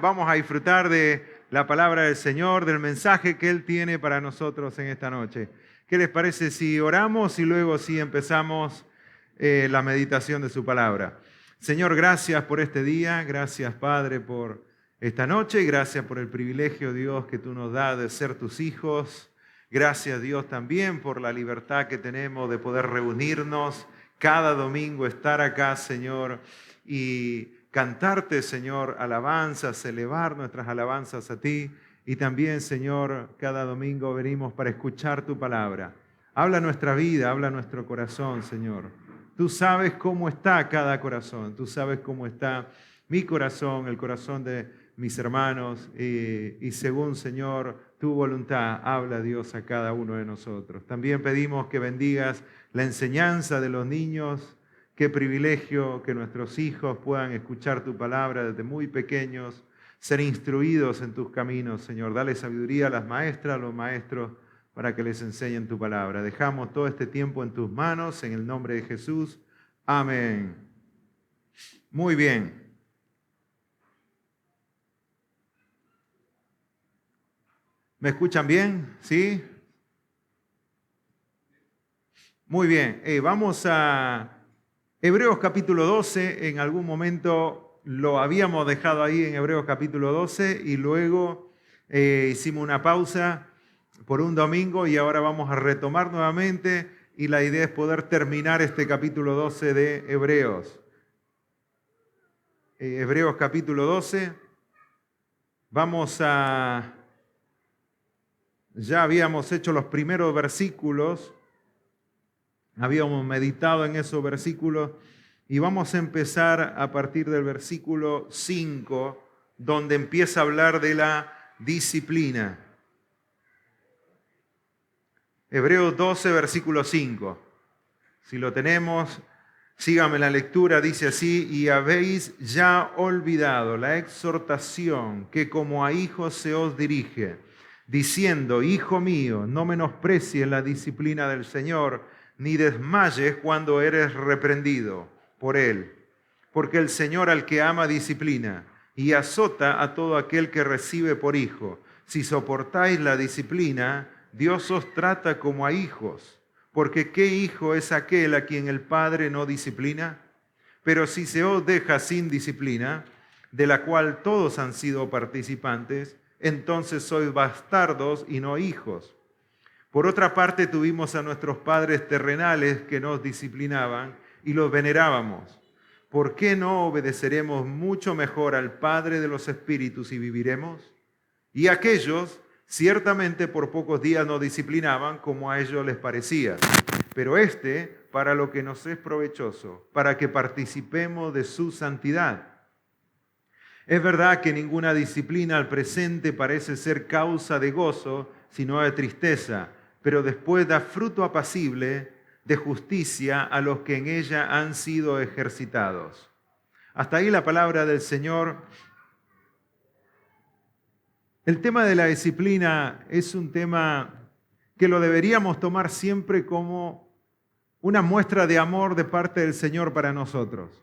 Vamos a disfrutar de la palabra del Señor, del mensaje que Él tiene para nosotros en esta noche. ¿Qué les parece si oramos y luego si empezamos la meditación de su palabra? Señor, gracias por este día, gracias Padre por esta noche, gracias por el privilegio, Dios, que tú nos das de ser tus hijos. Gracias, Dios, también por la libertad que tenemos de poder reunirnos cada domingo, estar acá, Señor, y cantarte, Señor, alabanzas, elevar nuestras alabanzas a ti. Y también, Señor, cada domingo venimos para escuchar tu palabra. Habla nuestra vida, habla nuestro corazón, Señor. Tú sabes cómo está cada corazón. Tú sabes cómo está mi corazón, el corazón de mis hermanos. Y según, Señor, tu voluntad, habla, Dios, a cada uno de nosotros. También pedimos que bendigas la enseñanza de los niños. Qué privilegio que nuestros hijos puedan escuchar tu palabra desde muy pequeños, ser instruidos en tus caminos, Señor. Dale sabiduría a las maestras, a los maestros, para que les enseñen tu palabra. Dejamos todo este tiempo en tus manos, en el nombre de Jesús. Amén. Muy bien. ¿Me escuchan bien? ¿Sí? Muy bien. Vamos a Hebreos capítulo 12, en algún momento lo habíamos dejado ahí en Hebreos capítulo 12 y luego hicimos una pausa por un domingo y ahora vamos a retomar nuevamente y la idea es poder terminar este capítulo 12 de Hebreos. Hebreos capítulo 12, ya habíamos hecho los primeros versículos. Habíamos meditado en esos versículos y vamos a empezar a partir del versículo 5, donde empieza a hablar de la disciplina. Hebreos 12, versículo 5. Si lo tenemos, sígame la lectura, dice así: y habéis ya olvidado la exhortación que como a hijos se os dirige, diciendo: Hijo mío, no menosprecies la disciplina del Señor, ni desmayes cuando eres reprendido por Él. Porque el Señor al que ama disciplina y azota a todo aquel que recibe por hijo. Si soportáis la disciplina, Dios os trata como a hijos. Porque ¿qué hijo es aquel a quien el Padre no disciplina? Pero si se os deja sin disciplina, de la cual todos han sido participantes, entonces sois bastardos y no hijos. Por otra parte, tuvimos a nuestros padres terrenales que nos disciplinaban y los venerábamos. ¿Por qué no obedeceremos mucho mejor al Padre de los Espíritus y viviremos? Y aquellos ciertamente por pocos días nos disciplinaban como a ellos les parecía, pero para lo que nos es provechoso, para que participemos de su santidad. Es verdad que ninguna disciplina al presente parece ser causa de gozo, sino de tristeza, pero después da fruto apacible de justicia a los que en ella han sido ejercitados. Hasta ahí la palabra del Señor. El tema de la disciplina es un tema que lo deberíamos tomar siempre como una muestra de amor de parte del Señor para nosotros.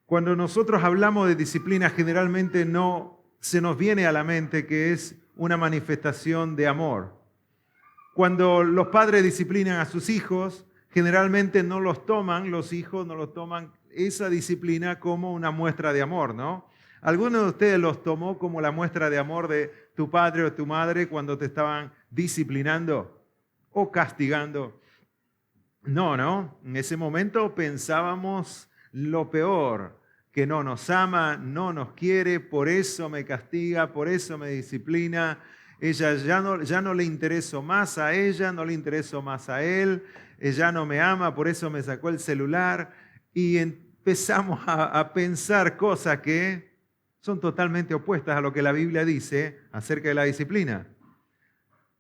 Cuando nosotros hablamos de disciplina, generalmente no se nos viene a la mente que es una manifestación de amor. Cuando los padres disciplinan a sus hijos, generalmente los hijos no los toman esa disciplina como una muestra de amor, ¿no? ¿Alguno de ustedes los tomó como la muestra de amor de tu padre o tu madre cuando te estaban disciplinando o castigando? No. En ese momento pensábamos lo peor, que no nos ama, no nos quiere, por eso me castiga, por eso me disciplina. Ella ya no le intereso más a ella, no le intereso más a él, ella no me ama, por eso me sacó el celular. Y empezamos a pensar cosas que son totalmente opuestas a lo que la Biblia dice acerca de la disciplina.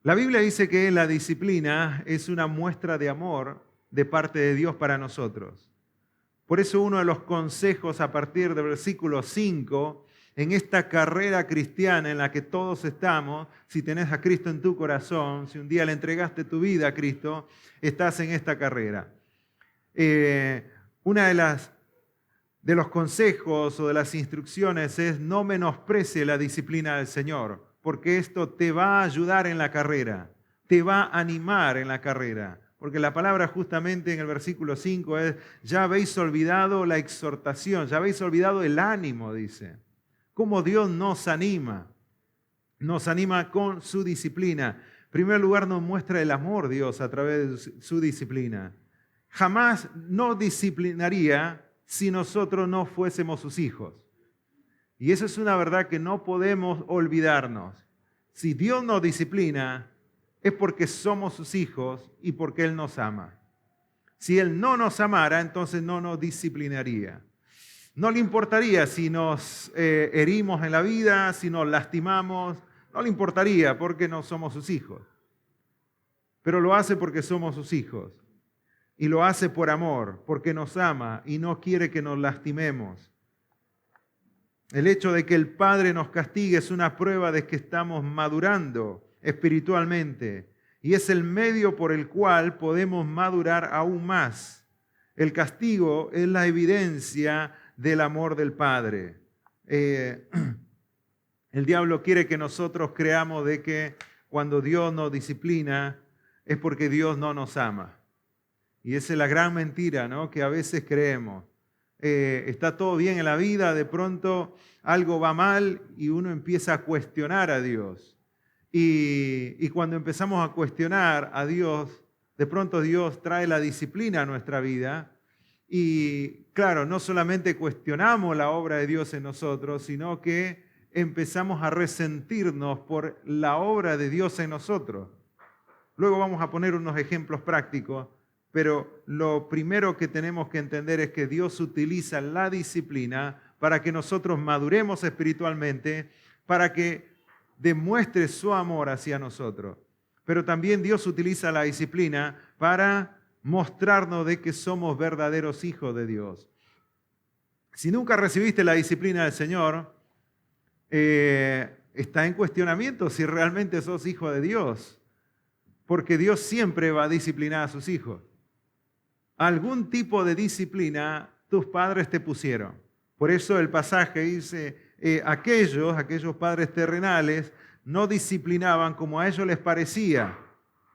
La Biblia dice que la disciplina es una muestra de amor de parte de Dios para nosotros. Por eso uno de los consejos a partir del versículo 5, en esta carrera cristiana en la que todos estamos, si tenés a Cristo en tu corazón, si un día le entregaste tu vida a Cristo, estás en esta carrera. Una de de los consejos o de las instrucciones es no menosprecie la disciplina del Señor, porque esto te va a ayudar en la carrera, te va a animar en la carrera. Porque la palabra justamente en el versículo 5 es, ya habéis olvidado la exhortación, ya habéis olvidado el ánimo, dice. Cómo Dios nos anima con su disciplina. En primer lugar nos muestra el amor Dios a través de su disciplina. Jamás nos disciplinaría si nosotros no fuésemos sus hijos. Y eso es una verdad que no podemos olvidarnos. Si Dios nos disciplina, es porque somos sus hijos y porque Él nos ama. Si Él no nos amara, entonces no nos disciplinaría. No le importaría si nos herimos en la vida, si nos lastimamos, no le importaría porque no somos sus hijos. Pero lo hace porque somos sus hijos. Y lo hace por amor, porque nos ama y no quiere que nos lastimemos. El hecho de que el Padre nos castigue es una prueba de que estamos madurando espiritualmente y es el medio por el cual podemos madurar aún más. El castigo es la evidencia del amor del Padre. El diablo quiere que nosotros creamos de que cuando Dios nos disciplina es porque Dios no nos ama. Y esa es la gran mentira, ¿no?, que a veces creemos. Está todo bien en la vida, de pronto algo va mal y uno empieza a cuestionar a Dios. Y cuando empezamos a cuestionar a Dios, de pronto Dios trae la disciplina a nuestra vida. Y claro, no solamente cuestionamos la obra de Dios en nosotros, sino que empezamos a resentirnos por la obra de Dios en nosotros. Luego vamos a poner unos ejemplos prácticos. Pero lo primero que tenemos que entender es que Dios utiliza la disciplina para que nosotros maduremos espiritualmente, para que demuestre su amor hacia nosotros. Pero también Dios utiliza la disciplina para mostrarnos de que somos verdaderos hijos de Dios. Si nunca recibiste la disciplina del Señor, está en cuestionamiento si realmente sos hijo de Dios, porque Dios siempre va a disciplinar a sus hijos. Algún tipo de disciplina tus padres te pusieron. Por eso el pasaje dice, aquellos padres terrenales no disciplinaban como a ellos les parecía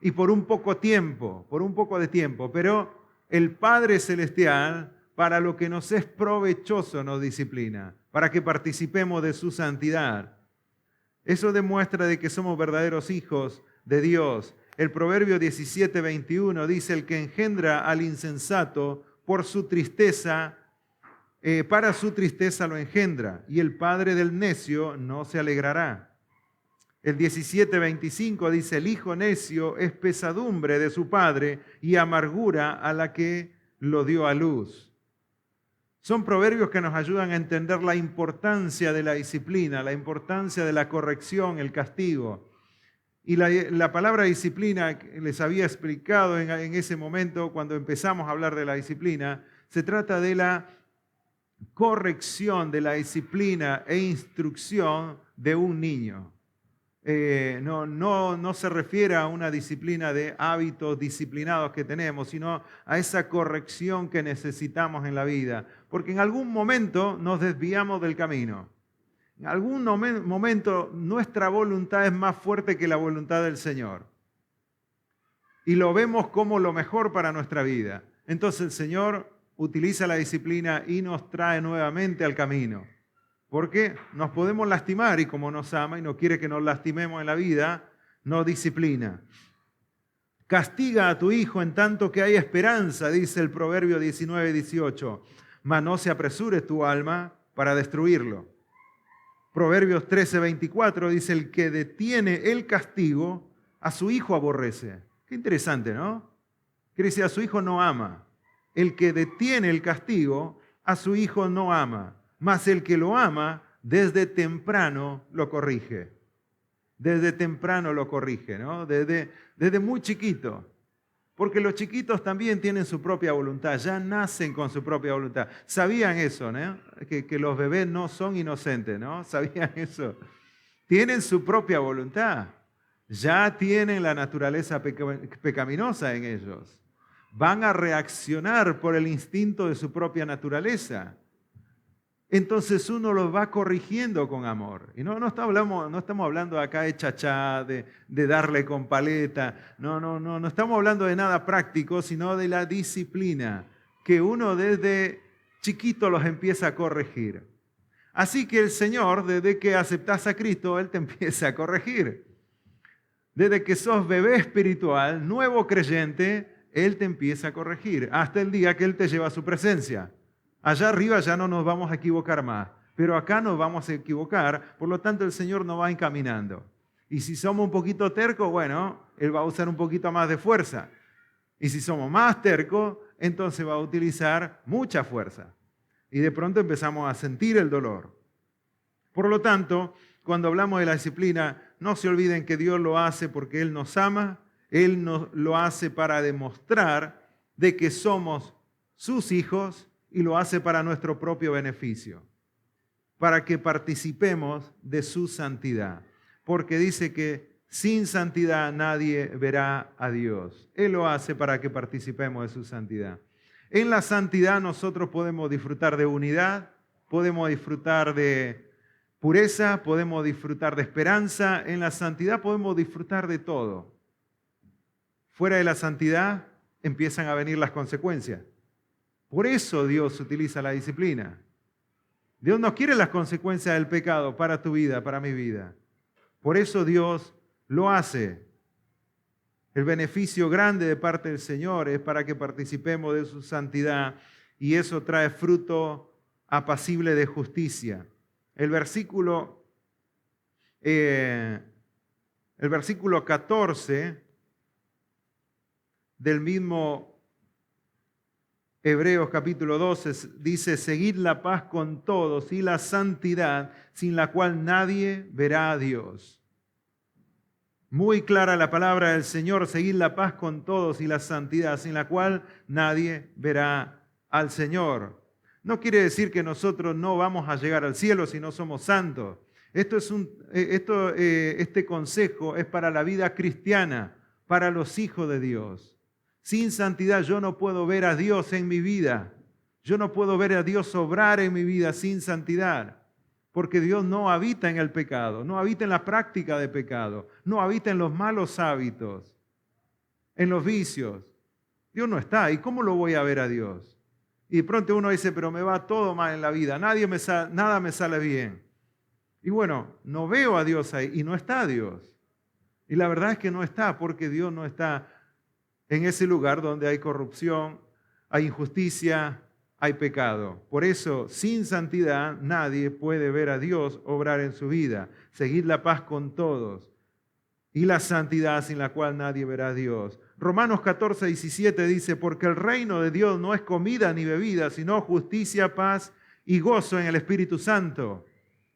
y por un poco de tiempo, pero el Padre Celestial para lo que nos es provechoso nos disciplina, para que participemos de su santidad. Eso demuestra de que somos verdaderos hijos de Dios. El Proverbio 17:21 dice, el que engendra al insensato por su tristeza, para su tristeza lo engendra, y el padre del necio no se alegrará. El 17:25 dice, el hijo necio es pesadumbre de su padre y amargura a la que lo dio a luz. Son proverbios que nos ayudan a entender la importancia de la disciplina, la importancia de la corrección, el castigo. Y la palabra disciplina, les había explicado en ese momento cuando empezamos a hablar de la disciplina, se trata de la corrección de la disciplina e instrucción de un niño. No se refiere a una disciplina de hábitos disciplinados que tenemos, sino a esa corrección que necesitamos en la vida. Porque en algún momento nos desviamos del camino. En algún momento nuestra voluntad es más fuerte que la voluntad del Señor. Y lo vemos como lo mejor para nuestra vida. Entonces el Señor utiliza la disciplina y nos trae nuevamente al camino. Porque nos podemos lastimar y como nos ama y no quiere que nos lastimemos en la vida, nos disciplina. Castiga a tu hijo en tanto que hay esperanza, dice el Proverbio 19:18. Mas no se apresure tu alma para destruirlo. Proverbios 13:24 dice, el que detiene el castigo, a su hijo aborrece. Qué interesante, ¿no? Quiere decir, a su hijo no ama. El que detiene el castigo, a su hijo no ama. Mas el que lo ama, desde temprano lo corrige. Desde temprano lo corrige, ¿no? Desde muy chiquito. Porque los chiquitos también tienen su propia voluntad, ya nacen con su propia voluntad. ¿Sabían eso, no? Que los bebés no son inocentes, ¿no? ¿Sabían eso? Tienen su propia voluntad. Ya tienen la naturaleza pecaminosa en ellos. Van a reaccionar por el instinto de su propia naturaleza. entonces uno lo va corrigiendo con amor. Y no estamos hablando acá de chachá, de darle con paleta. No estamos hablando de nada práctico, sino de la disciplina, que uno desde chiquito los empieza a corregir. Así que el Señor, desde que aceptás a Cristo, Él te empieza a corregir. Desde que sos bebé espiritual, nuevo creyente, Él te empieza a corregir, hasta el día que Él te lleva a su presencia. Allá arriba ya no nos vamos a equivocar más, pero acá nos vamos a equivocar, por lo tanto el Señor nos va encaminando. Y si somos un poquito tercos, bueno, Él va a usar un poquito más de fuerza. Y si somos más tercos, entonces va a utilizar mucha fuerza. Y de pronto empezamos a sentir el dolor. Por lo tanto, cuando hablamos de la disciplina, no se olviden que Dios lo hace porque Él nos ama, Él nos lo hace para demostrar de que somos sus hijos y lo hace para nuestro propio beneficio, para que participemos de su santidad. Porque dice que sin santidad nadie verá a Dios. Él lo hace para que participemos de su santidad. En la santidad nosotros podemos disfrutar de unidad, podemos disfrutar de pureza, podemos disfrutar de esperanza. En la santidad podemos disfrutar de todo. Fuera de la santidad empiezan a venir las consecuencias. Por eso Dios utiliza la disciplina. Dios no quiere las consecuencias del pecado para tu vida, para mi vida. Por eso Dios lo hace. El beneficio grande de parte del Señor es para que participemos de su santidad y eso trae fruto apacible de justicia. El versículo 14 del mismo Hebreos capítulo 12 dice, seguid la paz con todos y la santidad, sin la cual nadie verá a Dios. Muy clara la palabra del Señor, seguid la paz con todos y la santidad, sin la cual nadie verá al Señor. No quiere decir que nosotros no vamos a llegar al cielo si no somos santos. Este consejo es para la vida cristiana, para los hijos de Dios. Sin santidad yo no puedo ver a Dios en mi vida. Yo no puedo ver a Dios obrar en mi vida sin santidad. Porque Dios no habita en el pecado, no habita en la práctica de pecado, no habita en los malos hábitos, en los vicios. Dios no está. ¿Y cómo lo voy a ver a Dios? Y de pronto uno dice, pero me va todo mal en la vida, nada me sale bien. Y bueno, no veo a Dios ahí y no está Dios. Y la verdad es que no está porque Dios no está en ese lugar donde hay corrupción, hay injusticia, hay pecado. Por eso, sin santidad, nadie puede ver a Dios obrar en su vida. Seguid la paz con todos y la santidad sin la cual nadie verá a Dios. Romanos 14, 17 dice, porque el reino de Dios no es comida ni bebida, sino justicia, paz y gozo en el Espíritu Santo.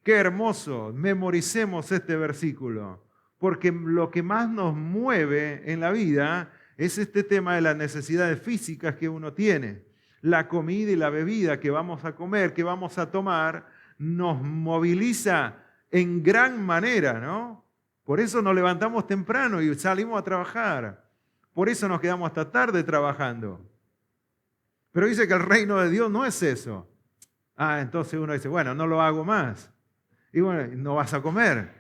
Qué hermoso, memoricemos este versículo, porque lo que más nos mueve en la vida es este tema de las necesidades físicas que uno tiene. La comida y la bebida que vamos a comer, que vamos a tomar, nos moviliza en gran manera, ¿no? Por eso nos levantamos temprano y salimos a trabajar. Por eso nos quedamos hasta tarde trabajando. Pero dice que el reino de Dios no es eso. Entonces uno dice, bueno, no lo hago más. Y bueno, no vas a comer.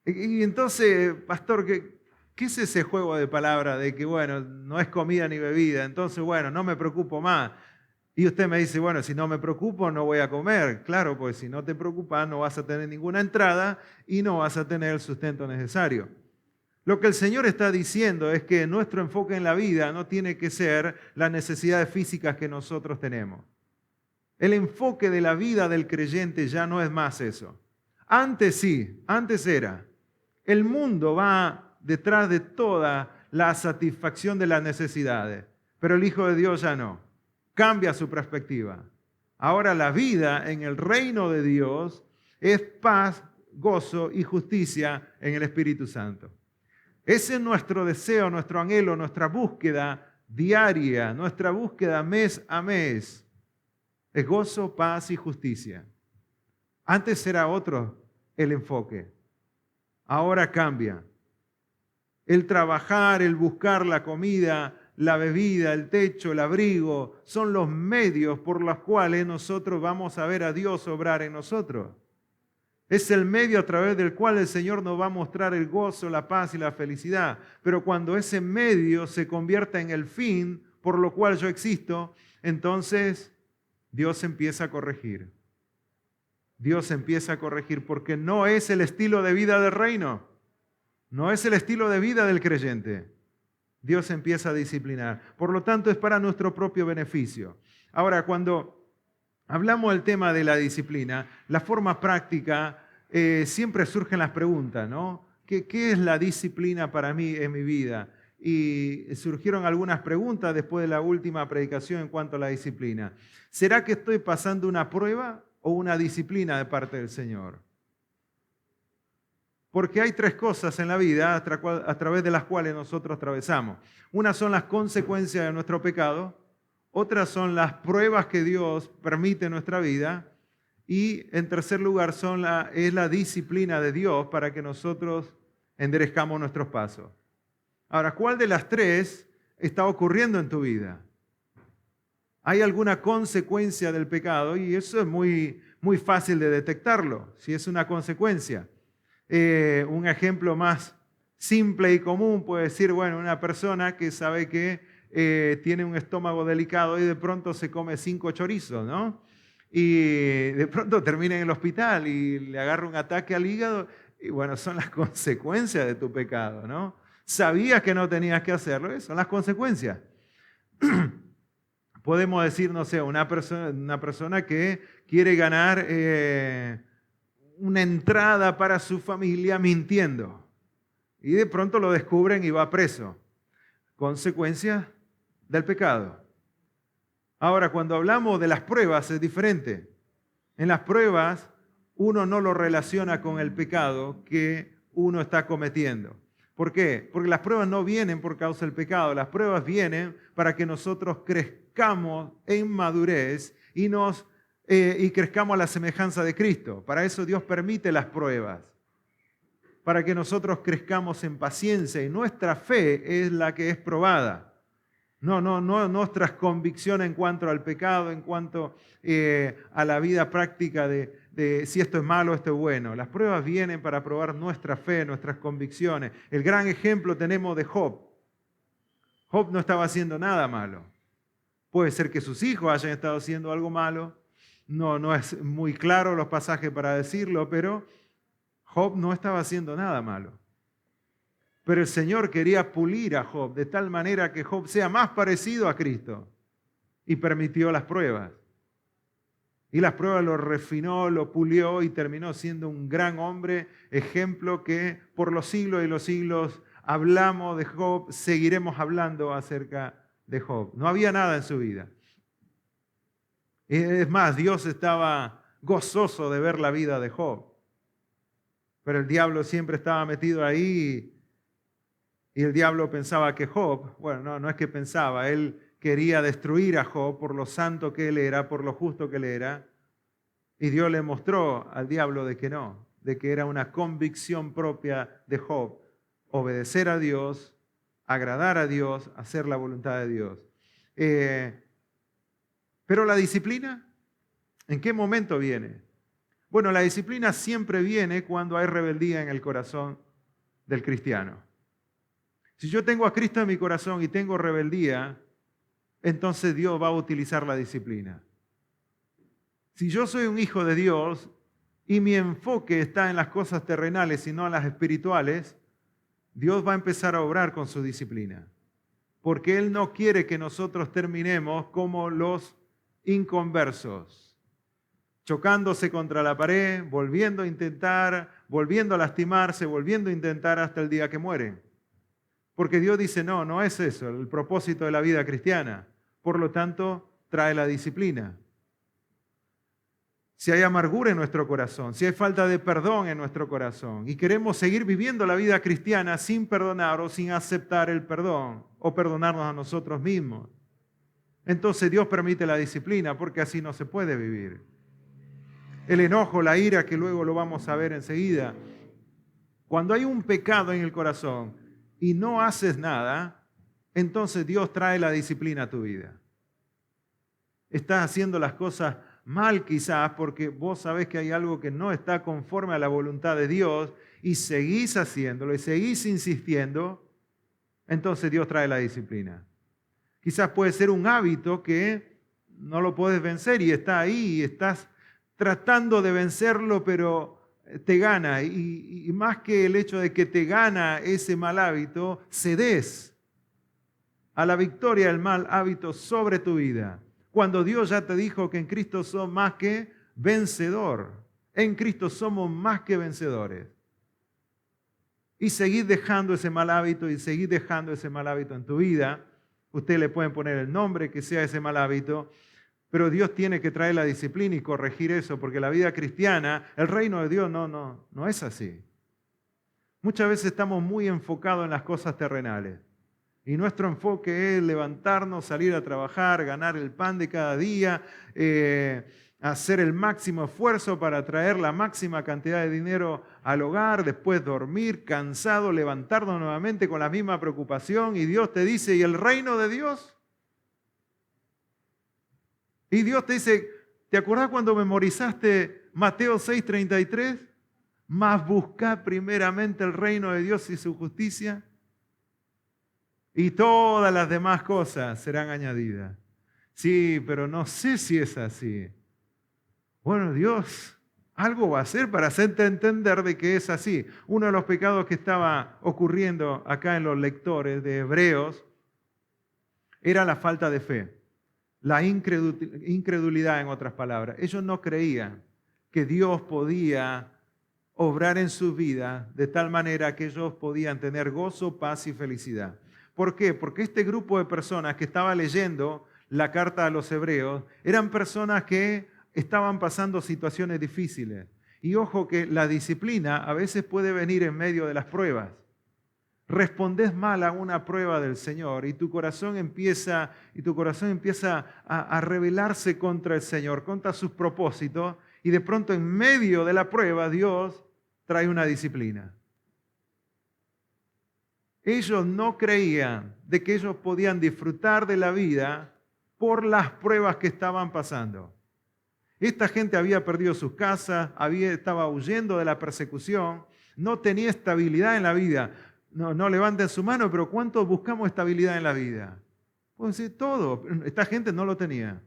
Y entonces, pastor, ¿qué es ese juego de palabras de que, bueno, no es comida ni bebida? Entonces, bueno, no me preocupo más. Y usted me dice, bueno, si no me preocupo, no voy a comer. Claro, pues si no te preocupas, no vas a tener ninguna entrada y no vas a tener el sustento necesario. Lo que el Señor está diciendo es que nuestro enfoque en la vida no tiene que ser las necesidades físicas que nosotros tenemos. El enfoque de la vida del creyente ya no es más eso. Antes sí, antes era. El mundo va detrás de toda la satisfacción de las necesidades, pero el Hijo de Dios ya no. Cambia su perspectiva. Ahora la vida en el reino de Dios es paz, gozo y justicia en el Espíritu Santo. Ese es nuestro deseo, nuestro anhelo, nuestra búsqueda diaria, nuestra búsqueda mes a mes. Es gozo, paz y justicia. Antes era otro el enfoque. Ahora cambia. El trabajar, el buscar la comida, la bebida, el techo, el abrigo, son los medios por los cuales nosotros vamos a ver a Dios obrar en nosotros. Es el medio a través del cual el Señor nos va a mostrar el gozo, la paz y la felicidad. Pero cuando ese medio se convierta en el fin por lo cual yo existo, entonces Dios empieza a corregir. Dios empieza a corregir porque no es el estilo de vida del reino. No es el estilo de vida del creyente. Dios empieza a disciplinar. Por lo tanto, es para nuestro propio beneficio. Ahora, cuando hablamos del tema de la disciplina, la forma práctica, siempre surgen las preguntas, ¿no? ¿Qué es la disciplina para mí en mi vida? Y surgieron algunas preguntas después de la última predicación en cuanto a la disciplina. ¿Será que estoy pasando una prueba o una disciplina de parte del Señor? Porque hay tres cosas en la vida a través de las cuales nosotros atravesamos. Una son las consecuencias de nuestro pecado, otras son las pruebas que Dios permite en nuestra vida y en tercer lugar es la disciplina de Dios para que nosotros enderezcamos nuestros pasos. Ahora, ¿cuál de las tres está ocurriendo en tu vida? ¿Hay alguna consecuencia del pecado? Y eso es muy, muy fácil de detectarlo, si es una consecuencia. Un ejemplo más simple y común puede decir, bueno, una persona que sabe que tiene un estómago delicado y de pronto se come 5 chorizos, ¿no? Y de pronto termina en el hospital y le agarra un ataque al hígado y bueno, son las consecuencias de tu pecado, ¿no? Sabías que no tenías que hacerlo, son las consecuencias. Podemos decir, no sé, una persona que quiere ganar una entrada para su familia mintiendo y de pronto lo descubren y va preso. Consecuencia del pecado. Ahora, cuando hablamos de las pruebas es diferente. En las pruebas uno no lo relaciona con el pecado que uno está cometiendo. ¿Por qué? Porque las pruebas no vienen por causa del pecado. Las pruebas vienen para que nosotros crezcamos en madurez y crezcamos a la semejanza de Cristo. Para eso Dios permite las pruebas. Para que nosotros crezcamos en paciencia y nuestra fe es la que es probada. No nuestras convicciones en cuanto al pecado, en cuanto a la vida práctica de si esto es malo o esto es bueno. Las pruebas vienen para probar nuestra fe, nuestras convicciones. El gran ejemplo tenemos de Job. Job no estaba haciendo nada malo. Puede ser que sus hijos hayan estado haciendo algo malo. No es muy claro los pasajes para decirlo, pero Job no estaba haciendo nada malo. Pero el Señor quería pulir a Job de tal manera que Job sea más parecido a Cristo y permitió las pruebas. Y las pruebas lo refinó, lo pulió y terminó siendo un gran hombre, ejemplo que por los siglos y los siglos hablamos de Job, seguiremos hablando acerca de Job. No había nada en su vida. Es más, Dios estaba gozoso de ver la vida de Job. Pero el diablo siempre estaba metido ahí y el diablo pensaba que Job, bueno, no es que pensaba, él quería destruir a Job por lo santo que él era, por lo justo que él era. Y Dios le mostró al diablo de que no, de que era una convicción propia de Job. Obedecer a Dios, agradar a Dios, hacer la voluntad de Dios. Pero la disciplina, ¿en qué momento viene? Bueno, la disciplina siempre viene cuando hay rebeldía en el corazón del cristiano. Si yo tengo a Cristo en mi corazón y tengo rebeldía, entonces Dios va a utilizar la disciplina. Si yo soy un hijo de Dios y mi enfoque está en las cosas terrenales y no en las espirituales, Dios va a empezar a obrar con su disciplina. Porque Él no quiere que nosotros terminemos como los inconversos, chocándose contra la pared, volviendo a intentar, volviendo a lastimarse, volviendo a intentar hasta el día que mueren. Porque Dios dice, no es eso el propósito de la vida cristiana. Por lo tanto, trae la disciplina. Si hay amargura en nuestro corazón, si hay falta de perdón en nuestro corazón y queremos seguir viviendo la vida cristiana sin perdonar o sin aceptar el perdón o perdonarnos a nosotros mismos, entonces Dios permite la disciplina porque así no se puede vivir. El enojo, la ira, que luego lo vamos a ver enseguida. Cuando hay un pecado en el corazón y no haces nada, entonces Dios trae la disciplina a tu vida. Estás haciendo las cosas mal quizás porque vos sabés que hay algo que no está conforme a la voluntad de Dios y seguís haciéndolo y seguís insistiendo, entonces Dios trae la disciplina. Quizás puede ser un hábito que no lo puedes vencer y está ahí y estás tratando de vencerlo, pero te gana. Y más que el hecho de que te gana ese mal hábito, cedes a la victoria del mal hábito sobre tu vida. Cuando Dios ya te dijo que en Cristo sos más que vencedor. En Cristo somos más que vencedores. Y seguir dejando ese mal hábito y seguir dejando ese mal hábito en tu vida. Ustedes le pueden poner el nombre que sea ese mal hábito, pero Dios tiene que traer la disciplina y corregir eso, porque la vida cristiana, el reino de Dios no es así. Muchas veces estamos muy enfocados en las cosas terrenales. Y nuestro enfoque es levantarnos, salir a trabajar, ganar el pan de cada día, hacer el máximo esfuerzo para traer la máxima cantidad de dinero al hogar, después dormir cansado, levantarnos nuevamente con la misma preocupación. Y Dios te dice, ¿y el reino de Dios? Y Dios te dice, ¿te acordás cuando memorizaste Mateo 6:33? Mas buscad primeramente el reino de Dios y su justicia, y todas las demás cosas serán añadidas. Sí, pero no sé si es así. Bueno, Dios algo va a hacer para hacerte entender de que es así. Uno de los pecados que estaba ocurriendo acá en los lectores de Hebreos era la falta de fe, la incredulidad, en otras palabras. Ellos no creían que Dios podía obrar en su vida de tal manera que ellos podían tener gozo, paz y felicidad. ¿Por qué? Porque este grupo de personas que estaba leyendo la carta a los hebreos eran personas que estaban pasando situaciones difíciles. Y ojo que la disciplina a veces puede venir en medio de las pruebas. Respondés mal a una prueba del Señor y tu corazón empieza a rebelarse contra el Señor, contra sus propósitos, y de pronto en medio de la prueba Dios trae una disciplina. Ellos no creían de que ellos podían disfrutar de la vida por las pruebas que estaban pasando. Esta gente había perdido sus casas, estaba huyendo de la persecución, no tenía estabilidad en la vida. No levanten su mano, pero ¿cuántos buscamos estabilidad en la vida? Pueden decir todo. Esta gente no lo tenía.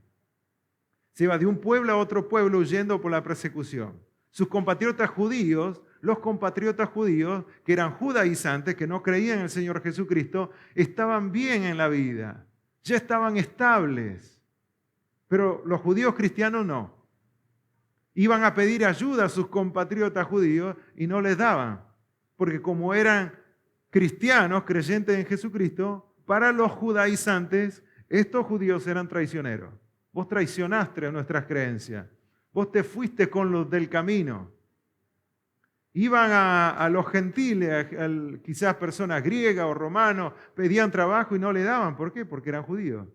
Se iba de un pueblo a otro pueblo huyendo por la persecución. Sus compatriotas judíos, los compatriotas judíos que eran judaizantes, que no creían en el Señor Jesucristo, estaban bien en la vida, ya estaban estables. Pero los judíos cristianos no. Iban a pedir ayuda a sus compatriotas judíos y no les daban, porque como eran cristianos, creyentes en Jesucristo, para los judaizantes, estos judíos eran traicioneros. Vos traicionaste a nuestras creencias. Vos te fuiste con los del camino. Iban a los gentiles, quizás personas griegas o romanos, pedían trabajo y no le daban. ¿Por qué? Porque eran judíos.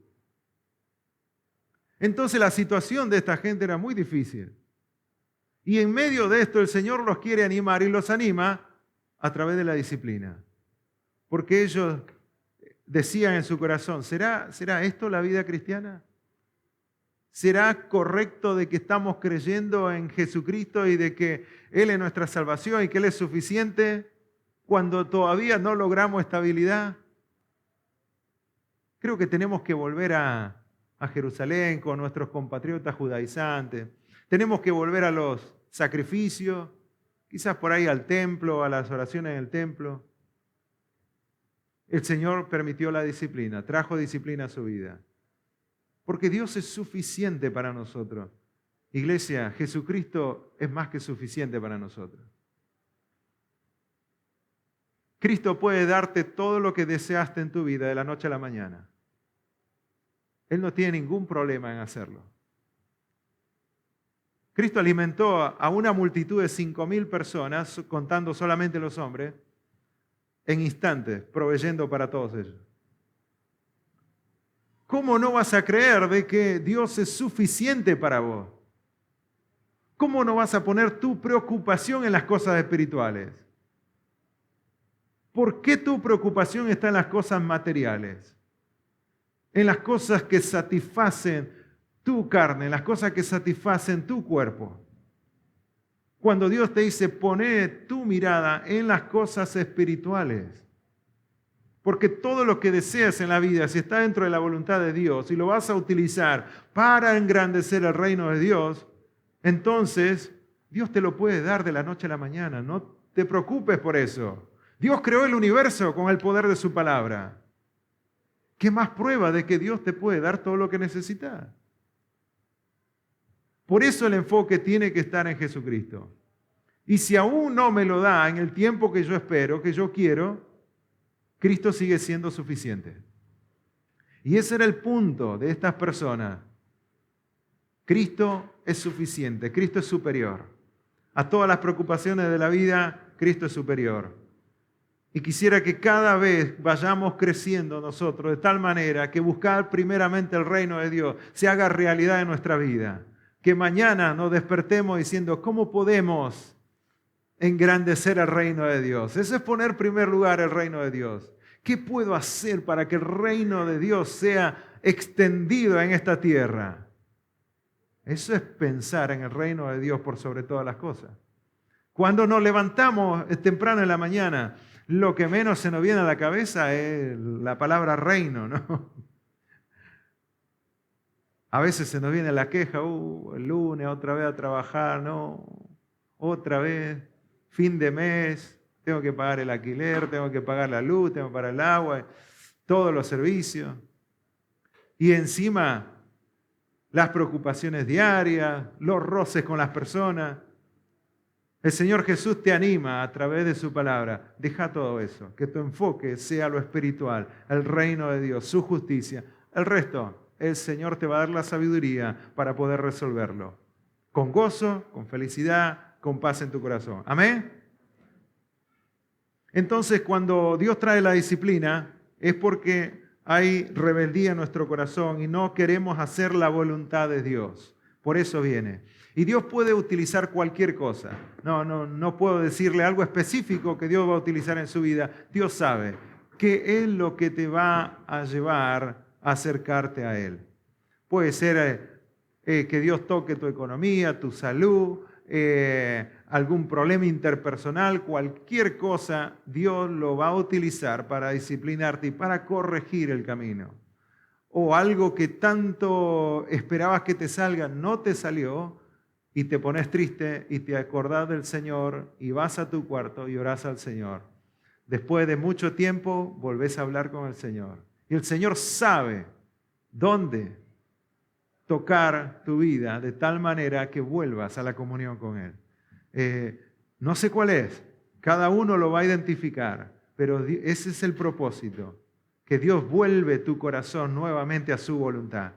Entonces la situación de esta gente era muy difícil. Y en medio de esto el Señor los quiere animar y los anima a través de la disciplina. Porque ellos decían en su corazón, ¿será esto la vida cristiana? ¿Será correcto de que estamos creyendo en Jesucristo y de que Él es nuestra salvación y que Él es suficiente cuando todavía no logramos estabilidad? Creo que tenemos que volver a Jerusalén con nuestros compatriotas judaizantes. Tenemos que volver a los sacrificios, quizás por ahí al templo, a las oraciones en el templo. El Señor permitió la disciplina, trajo disciplina a su vida. Porque Dios es suficiente para nosotros. Iglesia, Jesucristo es más que suficiente para nosotros. Cristo puede darte todo lo que deseaste en tu vida de la noche a la mañana. Él no tiene ningún problema en hacerlo. Cristo alimentó a una multitud de 5,000 personas, contando solamente los hombres, en instantes, proveyendo para todos ellos. ¿Cómo no vas a creer de que Dios es suficiente para vos? ¿Cómo no vas a poner tu preocupación en las cosas espirituales? ¿Por qué tu preocupación está en las cosas materiales? en las cosas que satisfacen tu carne, en las cosas que satisfacen tu cuerpo. Cuando Dios te dice, poné tu mirada en las cosas espirituales. Porque todo lo que deseas en la vida, si está dentro de la voluntad de Dios y lo vas a utilizar para engrandecer el reino de Dios, entonces Dios te lo puede dar de la noche a la mañana. No te preocupes por eso. Dios creó el universo con el poder de su palabra. ¿Qué más prueba de que Dios te puede dar todo lo que necesitas? Por eso el enfoque tiene que estar en Jesucristo. Y si aún no me lo da en el tiempo que yo espero, que yo quiero, Cristo sigue siendo suficiente. Y ese era el punto de estas personas. Cristo es suficiente, Cristo es superior. A todas las preocupaciones de la vida, Cristo es superior. Y quisiera que cada vez vayamos creciendo nosotros de tal manera que buscar primeramente el reino de Dios se haga realidad en nuestra vida. Que mañana nos despertemos diciendo, ¿cómo podemos engrandecer el reino de Dios? Ese es poner en primer lugar el reino de Dios. ¿Qué puedo hacer para que el reino de Dios sea extendido en esta tierra? Eso es pensar en el reino de Dios por sobre todas las cosas. Cuando nos levantamos temprano en la mañana, lo que menos se nos viene a la cabeza es la palabra reino, ¿no? A veces se nos viene la queja, el lunes otra vez a trabajar, no, otra vez, fin de mes, tengo que pagar el alquiler, tengo que pagar la luz, tengo que pagar el agua, todos los servicios. Y encima las preocupaciones diarias, los roces con las personas. El Señor Jesús te anima a través de su palabra. Deja todo eso, que tu enfoque sea lo espiritual, el reino de Dios, su justicia. El resto, el Señor te va a dar la sabiduría para poder resolverlo. Con gozo, con felicidad, con paz en tu corazón. Amén. Entonces, cuando Dios trae la disciplina, es porque hay rebeldía en nuestro corazón y no queremos hacer la voluntad de Dios. Por eso viene. Y Dios puede utilizar cualquier cosa. No puedo decirle algo específico que Dios va a utilizar en su vida. Dios sabe qué es lo que te va a llevar a acercarte a Él. Puede ser que Dios toque tu economía, tu salud, algún problema interpersonal, cualquier cosa, Dios lo va a utilizar para disciplinarte y para corregir el camino. O algo que tanto esperabas que te salga, no te salió, y te pones triste y te acordás del Señor y vas a tu cuarto y orás al Señor. Después de mucho tiempo volvés a hablar con el Señor. Y el Señor sabe dónde tocar tu vida de tal manera que vuelvas a la comunión con Él. No sé cuál es, cada uno lo va a identificar, pero ese es el propósito, que Dios vuelve tu corazón nuevamente a su voluntad,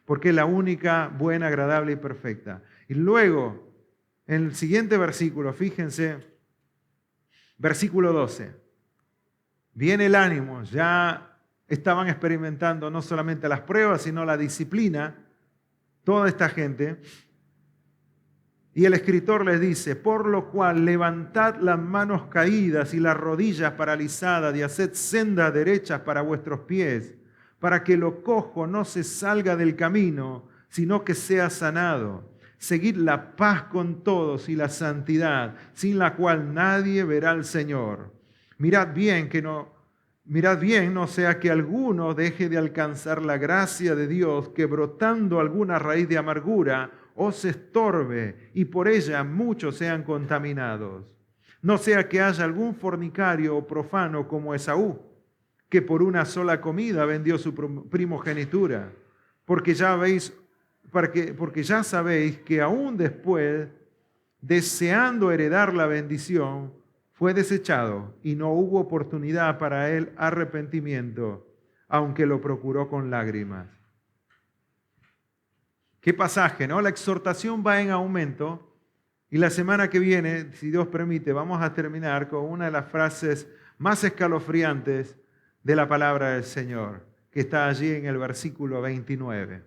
porque es la única, buena, agradable y perfecta. Y luego, en el siguiente versículo, fíjense, versículo 12, viene el ánimo, ya estaban experimentando no solamente las pruebas, sino la disciplina, toda esta gente. Y el escritor les dice, por lo cual levantad las manos caídas y las rodillas paralizadas y haced sendas derechas para vuestros pies, para que lo cojo no se salga del camino, sino que sea sanado. Seguid la paz con todos y la santidad, sin la cual nadie verá al Señor. Mirad bien, no sea que alguno deje de alcanzar la gracia de Dios, que brotando alguna raíz de amargura os estorbe y por ella muchos sean contaminados. No sea que haya algún fornicario o profano como Esaú, que por una sola comida vendió su primogenitura, porque ya sabéis que aún después, deseando heredar la bendición, fue desechado y no hubo oportunidad para él arrepentimiento, aunque lo procuró con lágrimas. Qué pasaje, ¿no? La exhortación va en aumento y la semana que viene, si Dios permite, vamos a terminar con una de las frases más escalofriantes de la palabra del Señor, que está allí en el versículo 29.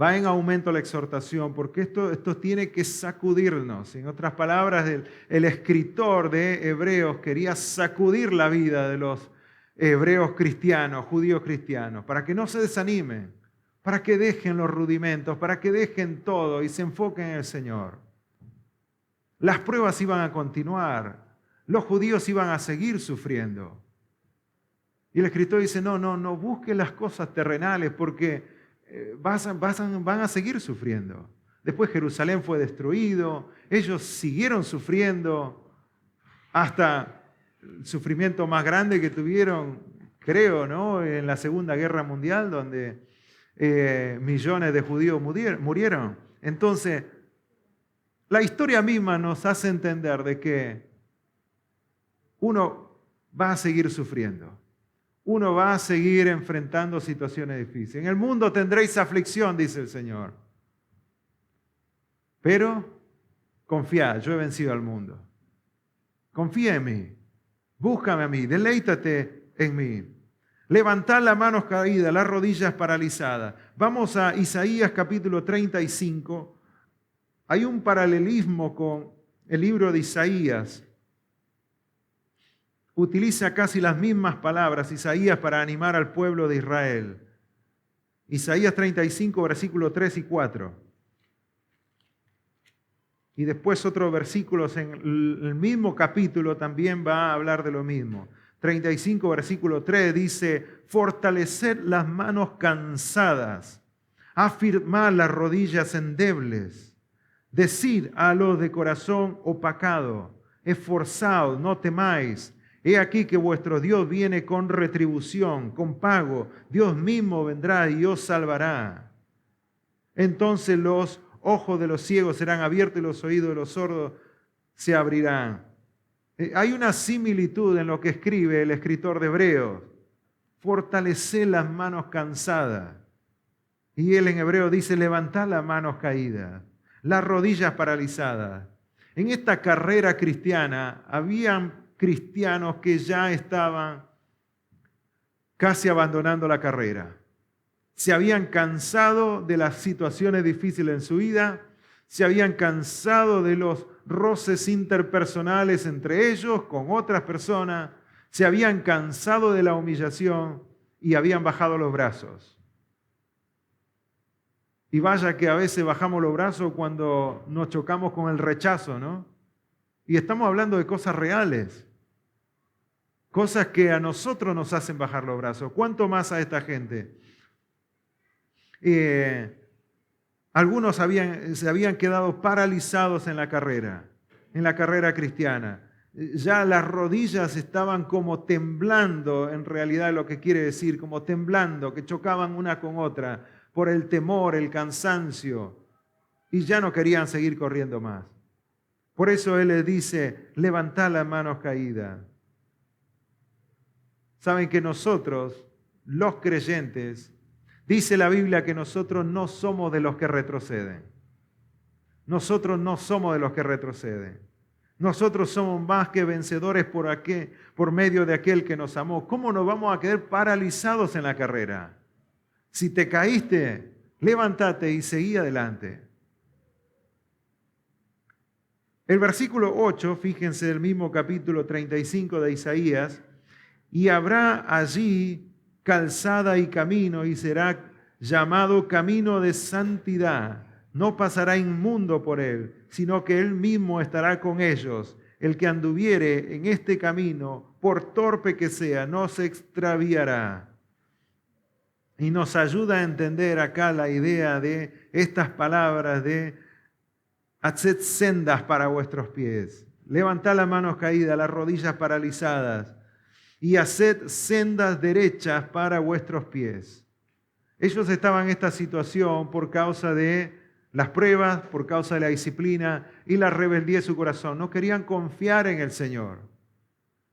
Va en aumento la exhortación porque esto tiene que sacudirnos. En otras palabras, el escritor de Hebreos quería sacudir la vida de los hebreos cristianos, judíos cristianos, para que no se desanimen, para que dejen los rudimentos, para que dejen todo y se enfoquen en el Señor. Las pruebas iban a continuar, los judíos iban a seguir sufriendo. Y el escritor dice, no busquen las cosas terrenales porque van a seguir sufriendo. Después Jerusalén fue destruido, ellos siguieron sufriendo hasta el sufrimiento más grande que tuvieron, creo, ¿no? En la Segunda Guerra Mundial, donde millones de judíos murieron. Entonces, la historia misma nos hace entender de que uno va a seguir sufriendo. Uno va a seguir enfrentando situaciones difíciles. En el mundo tendréis aflicción, dice el Señor. Pero confía, yo he vencido al mundo. Confía en mí. Búscame a mí. Deleítate en mí. Levantad las manos caídas, las rodillas paralizadas. Vamos a Isaías capítulo 35. Hay un paralelismo con el libro de Isaías. Utiliza casi las mismas palabras Isaías para animar al pueblo de Israel. Isaías 35, versículos 3 y 4. Y después otros versículos en el mismo capítulo también va a hablar de lo mismo. 35, versículo 3 dice, fortaleced las manos cansadas, afirmad las rodillas endebles, decid a los de corazón opacado, esforzaos, no temáis. He aquí que vuestro Dios viene con retribución, con pago. Dios mismo vendrá y os salvará. Entonces los ojos de los ciegos serán abiertos y los oídos de los sordos se abrirán. Hay una similitud en lo que escribe el escritor de Hebreos. Fortaleced las manos cansadas. Y él en hebreo dice, levantad las manos caídas, las rodillas paralizadas. En esta carrera cristiana habían cristianos que ya estaban casi abandonando la carrera. Se habían cansado de las situaciones difíciles en su vida, se habían cansado de los roces interpersonales entre ellos con otras personas, se habían cansado de la humillación y habían bajado los brazos. Y vaya que a veces bajamos los brazos cuando nos chocamos con el rechazo, ¿no? Y estamos hablando de cosas reales. Cosas que a nosotros nos hacen bajar los brazos. ¿Cuánto más a esta gente? Algunos se habían quedado paralizados en la carrera cristiana. Ya las rodillas estaban como temblando, en realidad lo que quiere decir, como temblando, que chocaban una con otra por el temor, el cansancio, y ya no querían seguir corriendo más. Por eso Él les dice, levantad las manos caídas. Saben que nosotros, los creyentes, dice la Biblia que nosotros no somos de los que retroceden. Nosotros no somos de los que retroceden. Nosotros somos más que vencedores por medio de aquel que nos amó. ¿Cómo nos vamos a quedar paralizados en la carrera? Si te caíste, levántate y seguí adelante. El versículo 8, fíjense del mismo capítulo 35 de Isaías, y habrá allí calzada y camino, y será llamado camino de santidad. No pasará inmundo por él, sino que él mismo estará con ellos. El que anduviere en este camino, por torpe que sea, no se extraviará. Y nos ayuda a entender acá la idea de estas palabras de haced sendas para vuestros pies. Levantad las manos caídas, las rodillas paralizadas, y haced sendas derechas para vuestros pies. Ellos estaban en esta situación por causa de las pruebas, por causa de la disciplina y la rebeldía de su corazón. No querían confiar en el Señor.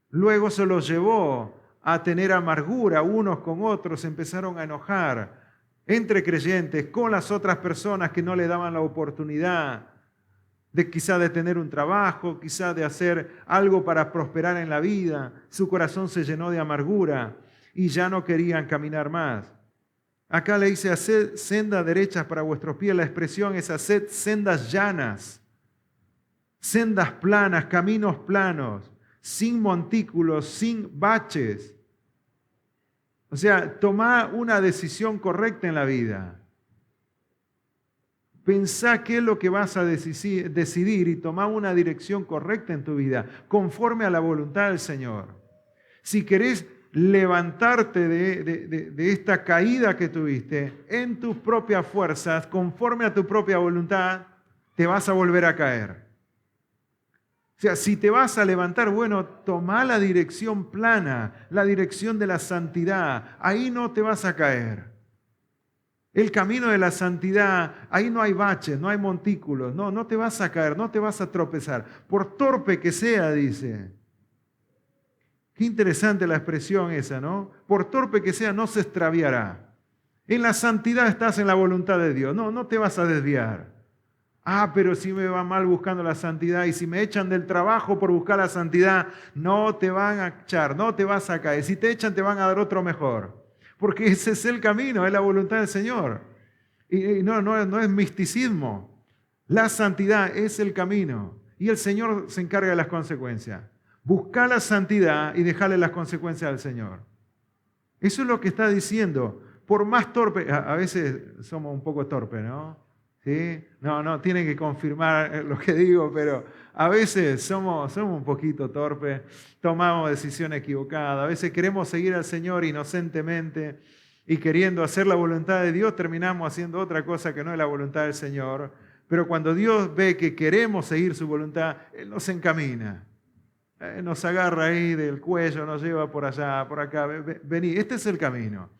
Luego se los llevó a tener amargura unos con otros, se empezaron a enojar entre creyentes con las otras personas que no le daban la oportunidad de quizá de tener un trabajo, quizá de hacer algo para prosperar en la vida. Su corazón se llenó de amargura y ya no querían caminar más. Acá le dice, haced sendas derechas para vuestros pies. La expresión es haced sendas llanas, sendas planas, caminos planos, sin montículos, sin baches. O sea, toma una decisión correcta en la vida. Pensá qué es lo que vas a decidir y toma una dirección correcta en tu vida, conforme a la voluntad del Señor. Si querés levantarte de esta caída que tuviste en tus propias fuerzas, conforme a tu propia voluntad, te vas a volver a caer. O sea, si te vas a levantar, bueno, toma la dirección plana, la dirección de la santidad. Ahí no te vas a caer. El camino de la santidad, ahí no hay baches, no hay montículos. No te vas a caer, no te vas a tropezar. Por torpe que sea, dice. Qué interesante la expresión esa, ¿no? Por torpe que sea, no se extraviará. En la santidad estás en la voluntad de Dios. No te vas a desviar. Pero si me va mal buscando la santidad y si me echan del trabajo por buscar la santidad, no te van a echar, no te vas a caer. Si te echan, te van a dar otro mejor. Porque ese es el camino, es la voluntad del Señor. Y no es misticismo. La santidad es el camino. Y el Señor se encarga de las consecuencias. Busca la santidad y dejarle las consecuencias al Señor. Eso es lo que está diciendo. Por más torpe, a veces somos un poco torpes, ¿no? ¿Sí? No, tienen que confirmar lo que digo, pero a veces somos un poquito torpes, tomamos decisiones equivocadas, a veces queremos seguir al Señor inocentemente y queriendo hacer la voluntad de Dios, terminamos haciendo otra cosa que no es la voluntad del Señor, pero cuando Dios ve que queremos seguir su voluntad, Él nos encamina, nos agarra ahí del cuello, nos lleva por allá, por acá, vení, este es el camino.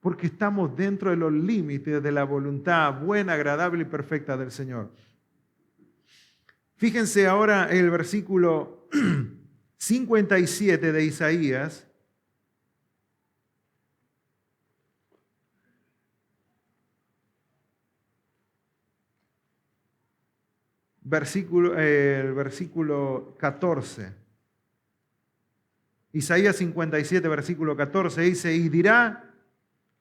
Porque estamos dentro de los límites de la voluntad buena, agradable y perfecta del Señor. Fíjense ahora el versículo 57 de Isaías. El versículo 14. Isaías 57, versículo 14 dice, y dirá,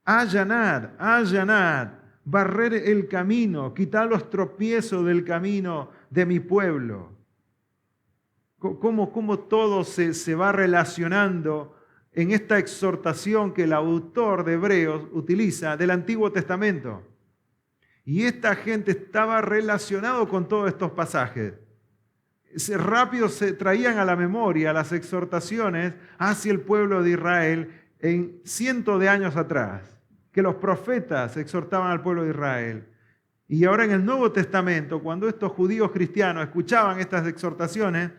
allanad, barrer el camino, quitar los tropiezos del camino de mi pueblo. Cómo todo se va relacionando en esta exhortación que el autor de Hebreos utiliza del Antiguo Testamento. Y esta gente estaba relacionado con todos estos pasajes. Rápido se traían a la memoria las exhortaciones hacia el pueblo de Israel en cientos de años atrás, que los profetas exhortaban al pueblo de Israel. Y ahora en el Nuevo Testamento, cuando estos judíos cristianos escuchaban estas exhortaciones,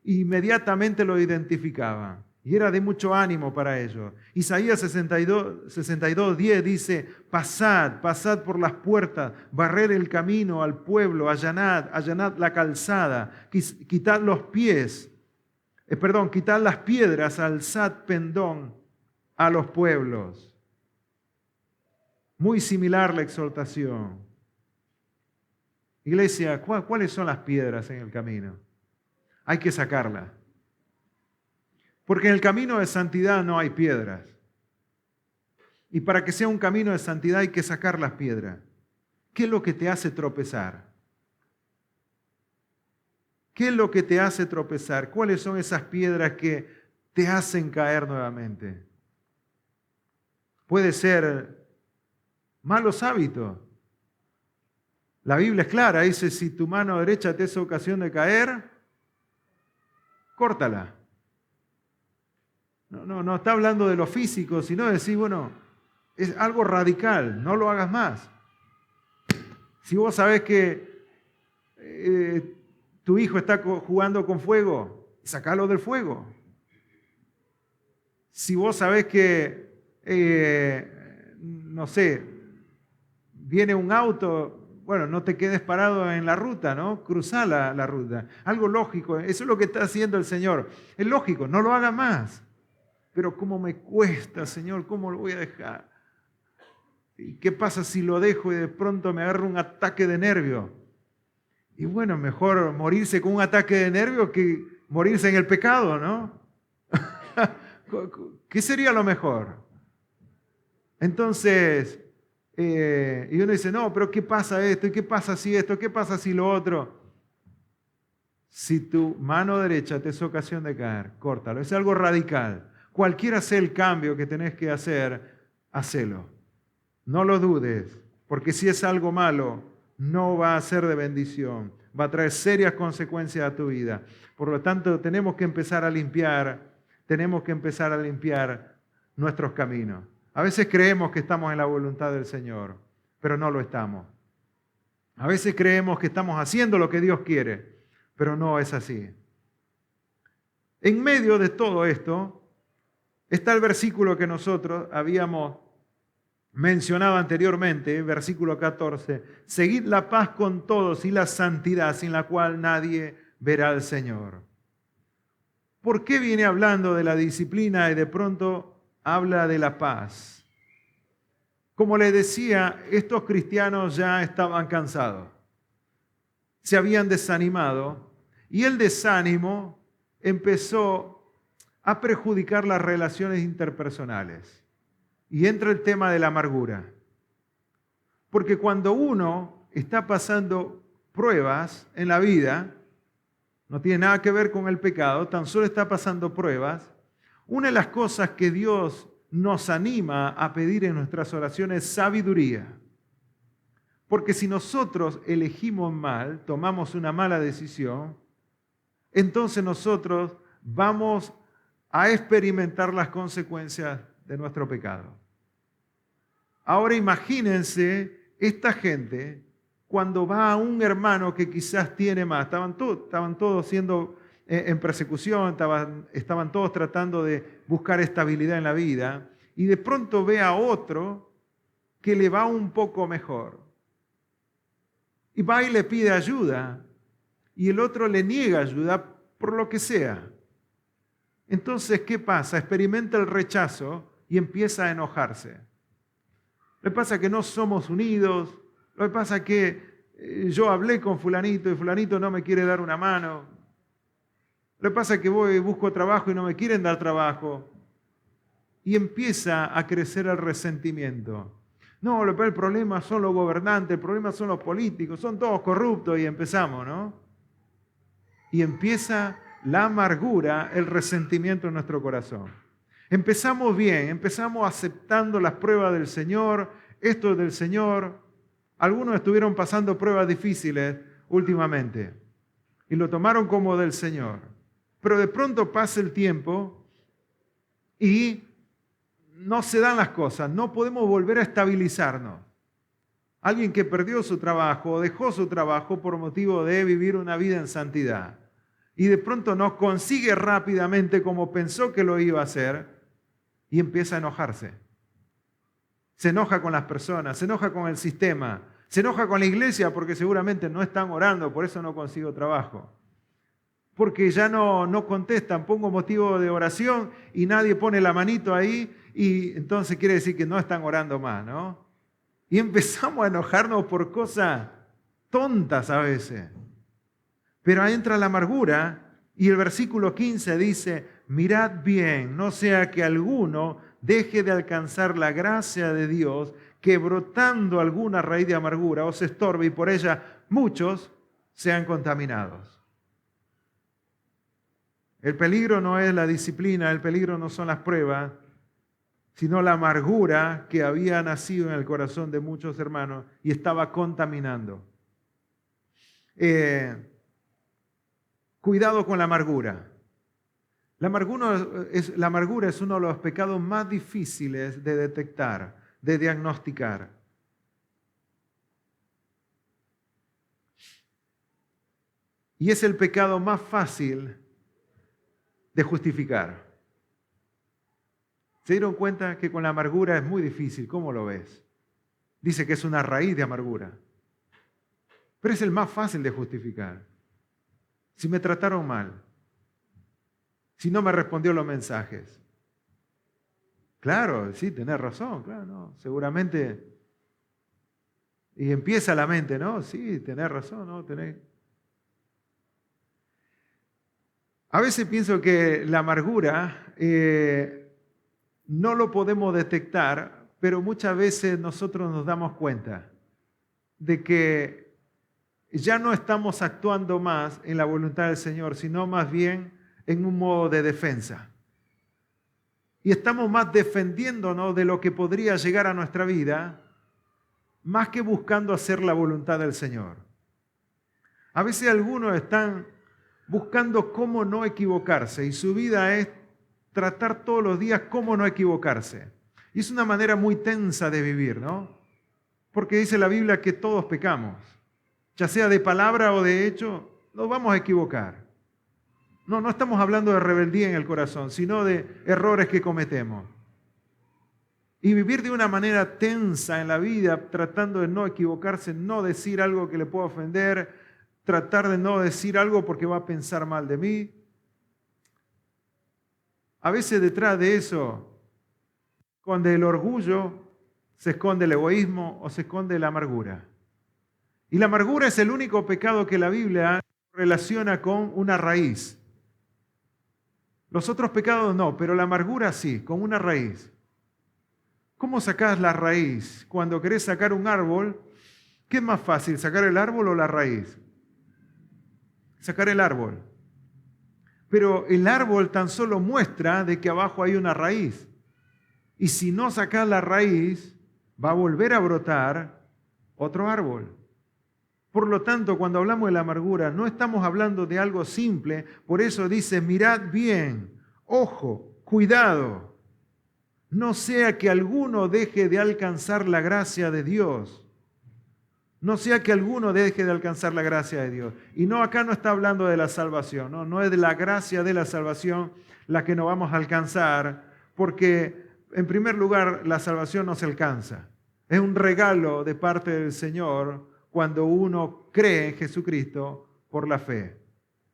inmediatamente lo identificaban. Y era de mucho ánimo para ellos. Isaías 62:10 dice, pasad por las puertas, barrer el camino al pueblo, allanad la calzada, quitad las piedras, alzad pendón a los pueblos. Muy similar la exhortación. Iglesia, ¿cuáles son las piedras en el camino? Hay que sacarlas. Porque en el camino de santidad no hay piedras. Y para que sea un camino de santidad hay que sacar las piedras. ¿Qué es lo que te hace tropezar? ¿Qué es lo que te hace tropezar? ¿Cuáles son esas piedras que te hacen caer nuevamente? Puede ser malos hábitos. La Biblia es clara, dice, si tu mano derecha te es ocasión de caer, córtala. No está hablando de lo físico, sino de decir, bueno, es algo radical, no lo hagas más. Si vos sabés que tu hijo está jugando con fuego, sacalo del fuego. Si vos sabés que, viene un auto, bueno, no te quedes parado en la ruta, ¿no? Cruzá la ruta. Algo lógico, eso es lo que está haciendo el Señor. Es lógico, no lo haga más. Pero ¿cómo me cuesta, Señor? ¿Cómo lo voy a dejar? ¿Y qué pasa si lo dejo y de pronto me agarra un ataque de nervio? Y bueno, mejor morirse con un ataque de nervio que morirse en el pecado, ¿no? ¿Qué sería lo mejor? Entonces, y uno dice, no, pero ¿qué pasa esto? ¿Y qué pasa si esto? ¿Qué pasa si lo otro? Si tu mano derecha te es ocasión de caer, córtalo. Es algo radical. Cualquiera sea el cambio que tenés que hacer, hacelo. No lo dudes, porque si es algo malo, no va a ser de bendición. Va a traer serias consecuencias a tu vida. Por lo tanto, tenemos que empezar a limpiar nuestros caminos. A veces creemos que estamos en la voluntad del Señor, pero no lo estamos. A veces creemos que estamos haciendo lo que Dios quiere, pero no es así. En medio de todo esto está el versículo que nosotros habíamos mencionado anteriormente, versículo 14. Seguid la paz con todos y la santidad, sin la cual nadie verá al Señor. ¿Por qué viene hablando de la disciplina y de pronto habla de la paz? Como les decía, estos cristianos ya estaban cansados, se habían desanimado y el desánimo empezó a perjudicar las relaciones interpersonales. Y entra el tema de la amargura. Porque cuando uno está pasando pruebas en la vida, no tiene nada que ver con el pecado, tan solo está pasando pruebas, una de las cosas que Dios nos anima a pedir en nuestras oraciones es sabiduría. Porque si nosotros elegimos mal, tomamos una mala decisión, entonces nosotros vamos a experimentar las consecuencias de nuestro pecado. Ahora imagínense esta gente cuando va a un hermano que quizás tiene más. Estaban todos siendo en persecución, estaban todos tratando de buscar estabilidad en la vida y de pronto ve a otro que le va un poco mejor. Y va y le pide ayuda y el otro le niega ayuda por lo que sea. Entonces, ¿qué pasa? Experimenta el rechazo y empieza a enojarse. Lo que pasa es que no somos unidos, lo que pasa es que yo hablé con fulanito y fulanito no me quiere dar una mano. Lo que pasa es que voy y busco trabajo y no me quieren dar trabajo. Y empieza a crecer el resentimiento. No, el problema son los gobernantes, el problema son los políticos, son todos corruptos y empezamos, ¿no? Y empieza la amargura, el resentimiento en nuestro corazón. Empezamos bien, empezamos aceptando las pruebas del Señor, esto es del Señor. Algunos estuvieron pasando pruebas difíciles últimamente y lo tomaron como del Señor. Pero de pronto pasa el tiempo y no se dan las cosas, no podemos volver a estabilizarnos. Alguien que perdió su trabajo, dejó su trabajo por motivo de vivir una vida en santidad y de pronto no consigue rápidamente como pensó que lo iba a hacer y empieza a enojarse. Se enoja con las personas, se enoja con el sistema, se enoja con la iglesia porque seguramente no están orando, por eso no consigo trabajo. Porque ya no contestan, pongo motivo de oración y nadie pone la manito ahí y entonces quiere decir que no están orando más, ¿no? Y empezamos a enojarnos por cosas tontas a veces. Pero ahí entra la amargura y el versículo 15 dice, mirad bien, no sea que alguno deje de alcanzar la gracia de Dios, que brotando alguna raíz de amargura os estorbe y por ella muchos sean contaminados. El peligro no es la disciplina, el peligro no son las pruebas, sino la amargura que había nacido en el corazón de muchos hermanos y estaba contaminando. Cuidado con la amargura. La amargura es uno de los pecados más difíciles de detectar, de diagnosticar. Y es el pecado más fácil de justificar. ¿Se dieron cuenta que con la amargura es muy difícil? ¿Cómo lo ves? Dice que es una raíz de amargura. Pero es el más fácil de justificar. Si me trataron mal, si no me respondió los mensajes. Claro, sí, tenés razón, claro, no, seguramente. Y empieza la mente, ¿no? Sí, tenés razón, ¿no? A veces pienso que la amargura no lo podemos detectar, pero muchas veces nosotros nos damos cuenta de que ya no estamos actuando más en la voluntad del Señor, sino más bien en un modo de defensa. y estamos más defendiéndonos de lo que podría llegar a nuestra vida, más que buscando hacer la voluntad del Señor. A veces algunos están buscando cómo no equivocarse y su vida es tratar todos los días cómo no equivocarse. Y es una manera muy tensa de vivir, ¿no? Porque dice la Biblia que todos pecamos, ya sea de palabra o de hecho, nos vamos a equivocar. No estamos hablando de rebeldía en el corazón, sino de errores que cometemos. Y vivir de una manera tensa en la vida, tratando de no equivocarse, no decir algo que le pueda ofender, tratar de no decir algo porque va a pensar mal de mí. A veces detrás de eso esconde el orgullo, se esconde el egoísmo o se esconde la amargura. Y la amargura es el único pecado que la Biblia relaciona con una raíz. Los otros pecados no, pero la amargura sí, con una raíz. ¿Cómo sacás la raíz? Cuando querés sacar un árbol, ¿qué es más fácil, sacar el árbol o la raíz? Sacar el árbol. Pero el árbol tan solo muestra de que abajo hay una raíz. Y si no sacás la raíz, va a volver a brotar otro árbol. Por lo tanto, cuando hablamos de la amargura, no estamos hablando de algo simple. Por eso dice, mirad bien, ojo, cuidado. No sea que alguno deje de alcanzar la gracia de Dios. No sea que alguno deje de alcanzar la gracia de Dios. Y no, acá no está hablando de la salvación, no es de la gracia de la salvación la que no vamos a alcanzar, porque en primer lugar la salvación no se alcanza. Es un regalo de parte del Señor cuando uno cree en Jesucristo por la fe.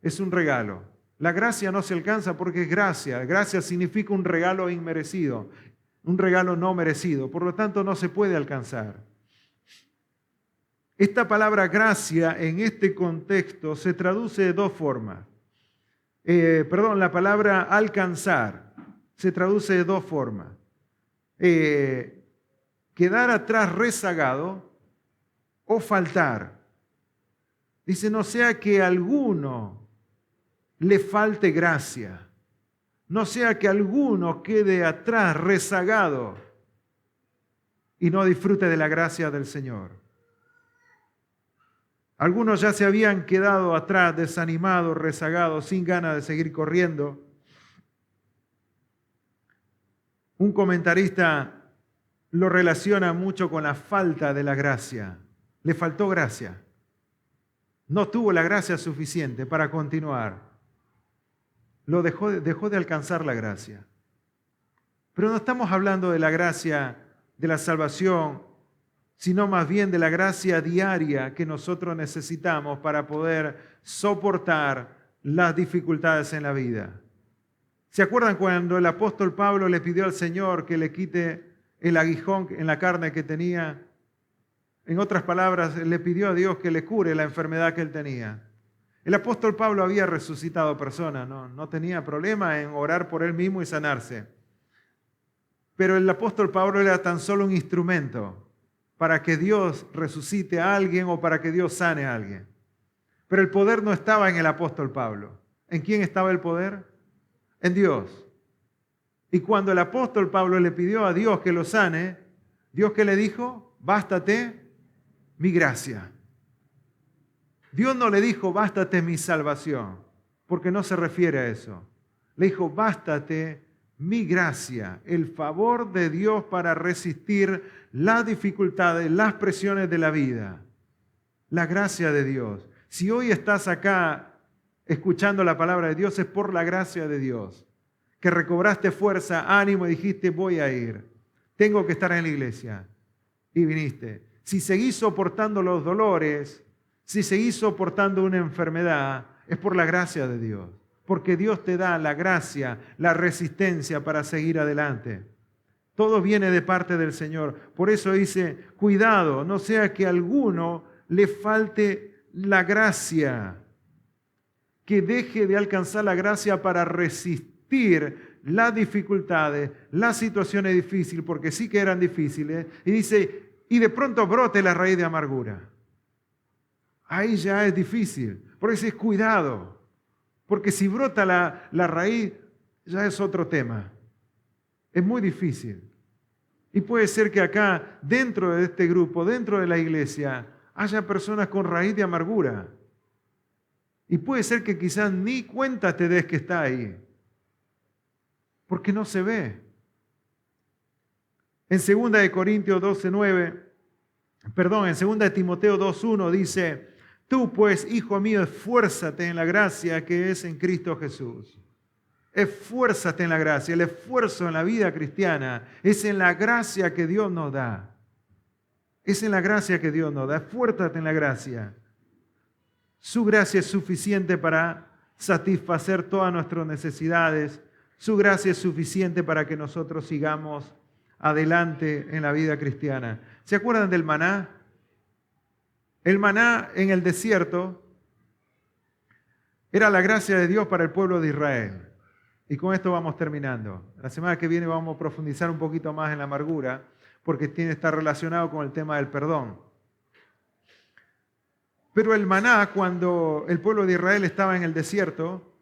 Es un regalo. La gracia no se alcanza porque es gracia. Gracia significa un regalo inmerecido, un regalo no merecido. Por lo tanto, no se puede alcanzar. Esta palabra gracia en este contexto se traduce de dos formas. La palabra alcanzar se traduce de dos formas. Quedar atrás rezagado o faltar. Dice, no sea que a alguno le falte gracia, no sea que alguno quede atrás rezagado y no disfrute de la gracia del Señor. Algunos ya se habían quedado atrás, desanimados, rezagados, sin ganas de seguir corriendo. Un comentarista lo relaciona mucho con la falta de la gracia. Le faltó gracia. No tuvo la gracia suficiente para continuar. Dejó de alcanzar la gracia. Pero no estamos hablando de la gracia de la salvación, sino más bien de la gracia diaria que nosotros necesitamos para poder soportar las dificultades en la vida. ¿Se acuerdan cuando el apóstol Pablo le pidió al Señor que le quite el aguijón en la carne que tenía? En otras palabras, le pidió a Dios que le cure la enfermedad que él tenía. El apóstol Pablo había resucitado personas, no tenía problema en orar por él mismo y sanarse. Pero el apóstol Pablo era tan solo un instrumento para que Dios resucite a alguien o para que Dios sane a alguien. Pero el poder no estaba en el apóstol Pablo. ¿En quién estaba el poder? En Dios. Y cuando el apóstol Pablo le pidió a Dios que lo sane, ¿Dios qué le dijo? Bástate mi gracia. Dios no le dijo, bástate mi salvación, porque no se refiere a eso. Le dijo, bástate mi gracia, el favor de Dios para resistir las dificultades, las presiones de la vida. La gracia de Dios. Si hoy estás acá escuchando la palabra de Dios, es por la gracia de Dios. Que recobraste fuerza, ánimo y dijiste, voy a ir. Tengo que estar en la iglesia. Y viniste. Si seguís soportando los dolores, si seguís soportando una enfermedad, es por la gracia de Dios. Porque Dios te da la gracia, la resistencia para seguir adelante. Todo viene de parte del Señor. Por eso dice, cuidado, no sea que a alguno le falte la gracia, que deje de alcanzar la gracia para resistir las dificultades, las situaciones difíciles, porque sí que eran difíciles. Y dice, y de pronto brote la raíz de amargura. Ahí ya es difícil. Por eso es cuidado. Porque si brota la raíz, ya es otro tema. Es muy difícil. Y puede ser que acá, dentro de este grupo, dentro de la iglesia, haya personas con raíz de amargura. Y puede ser que quizás ni cuenta te des que está ahí, porque no se ve. En 2 de Corintios 12:9, en 2 de Timoteo 2:1 dice: tú pues, hijo mío, esfuérzate en la gracia que es en Cristo Jesús. Esfuérzate en la gracia. El esfuerzo en la vida cristiana es en la gracia que Dios nos da. Es en la gracia que Dios nos da. Esfuérzate en la gracia. Su gracia es suficiente para satisfacer todas nuestras necesidades. Su gracia es suficiente para que nosotros sigamos adelante en la vida cristiana. ¿Se acuerdan del maná? El maná en el desierto era la gracia de Dios para el pueblo de Israel. Y con esto vamos terminando. La semana que viene vamos a profundizar un poquito más en la amargura, porque está relacionado con el tema del perdón. Pero el maná, cuando el pueblo de Israel estaba en el desierto,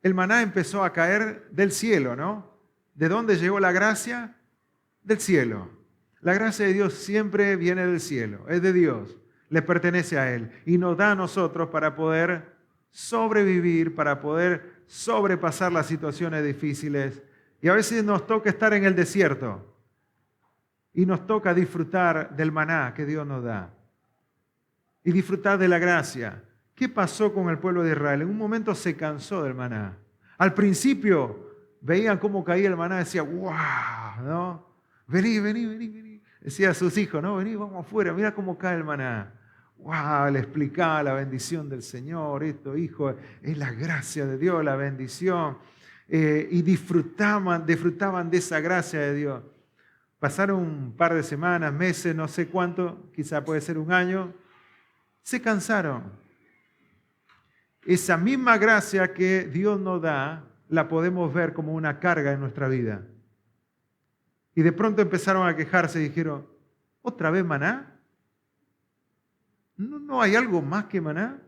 el maná empezó a caer del cielo, ¿no? ¿De dónde llegó la gracia? Del cielo. La gracia de Dios siempre viene del cielo, es de Dios, le pertenece a Él y nos da a nosotros para poder sobrevivir, para poder sobrepasar las situaciones difíciles. Y a veces nos toca estar en el desierto y nos toca disfrutar del maná que Dios nos da y disfrutar de la gracia. ¿Qué pasó con el pueblo de Israel? En un momento se cansó del maná. Al principio veían cómo caía el maná, decía, ¡wow! ¿No? Vení. Decía a sus hijos, ¿no? Vení, vamos afuera, mira cómo cae el maná. ¡Wow! Le explicaba la bendición del Señor, esto, hijo, es la gracia de Dios, la bendición. Y disfrutaban de esa gracia de Dios. Pasaron un par de semanas, meses, no sé cuánto, quizá puede ser un año. Se cansaron. Esa misma gracia que Dios nos da, la podemos ver como una carga en nuestra vida. Y de pronto empezaron a quejarse y dijeron, ¿otra vez maná? ¿No hay algo más que maná?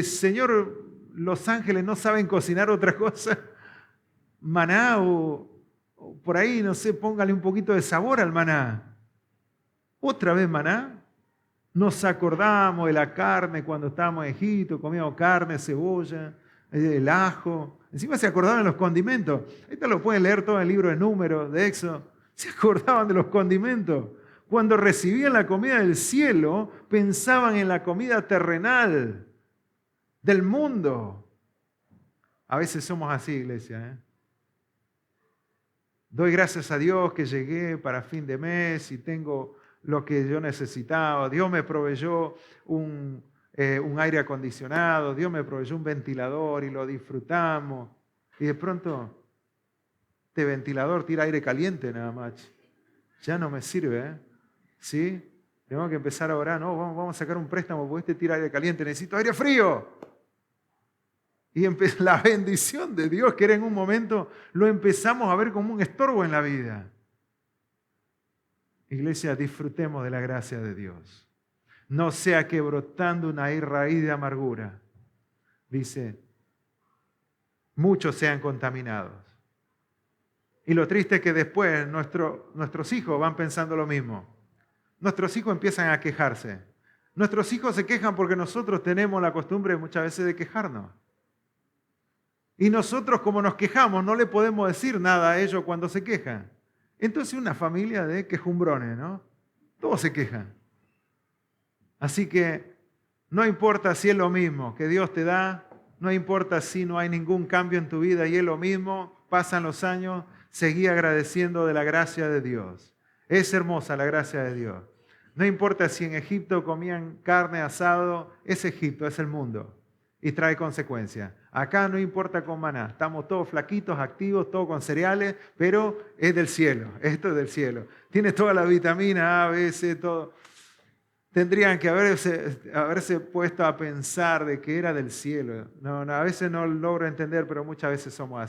Señor, los ángeles no saben cocinar otra cosa. Maná o por ahí, no sé, póngale un poquito de sabor al maná. ¿Otra vez maná? Nos acordamos de la carne cuando estábamos en Egipto, comíamos carne, cebolla, el ajo. Encima se acordaban de los condimentos. Esto lo pueden leer todo en el libro de Números, de Éxodo. Se acordaban de los condimentos. Cuando recibían la comida del cielo, pensaban en la comida terrenal del mundo. A veces somos así, iglesia. Doy gracias a Dios que llegué para fin de mes y tengo lo que yo necesitaba. Dios me proveyó un aire acondicionado, Dios me proveyó un ventilador y lo disfrutamos. Y de pronto, este ventilador tira aire caliente nada más. Ya no me sirve, ¿sí? Tengo que empezar a orar, no, vamos a sacar un préstamo porque este tira aire caliente, necesito aire frío. Y la bendición de Dios, que era en un momento, lo empezamos a ver como un estorbo en la vida. Iglesia, disfrutemos de la gracia de Dios. No sea que brotando una raíz de amargura, dice, muchos sean contaminados. Y lo triste es que después nuestros hijos van pensando lo mismo. Nuestros hijos empiezan a quejarse. Nuestros hijos se quejan porque nosotros tenemos la costumbre muchas veces de quejarnos. Y nosotros, como nos quejamos, no le podemos decir nada a ellos cuando se quejan. Entonces una familia de quejumbrones, ¿no? Todos se quejan. Así que no importa si es lo mismo que Dios te da, no importa si no hay ningún cambio en tu vida y es lo mismo, pasan los años, seguí agradeciendo de la gracia de Dios. Es hermosa la gracia de Dios. No importa si en Egipto comían carne, asado, es Egipto, es el mundo y trae consecuencias. Acá no importa con maná, estamos todos flaquitos, activos, todos con cereales, pero es del cielo, esto es del cielo. Tiene toda la vitamina A, B, C, todo. Tendrían que haberse puesto a pensar de que era del cielo. No, a veces no logro entender, pero muchas veces somos así.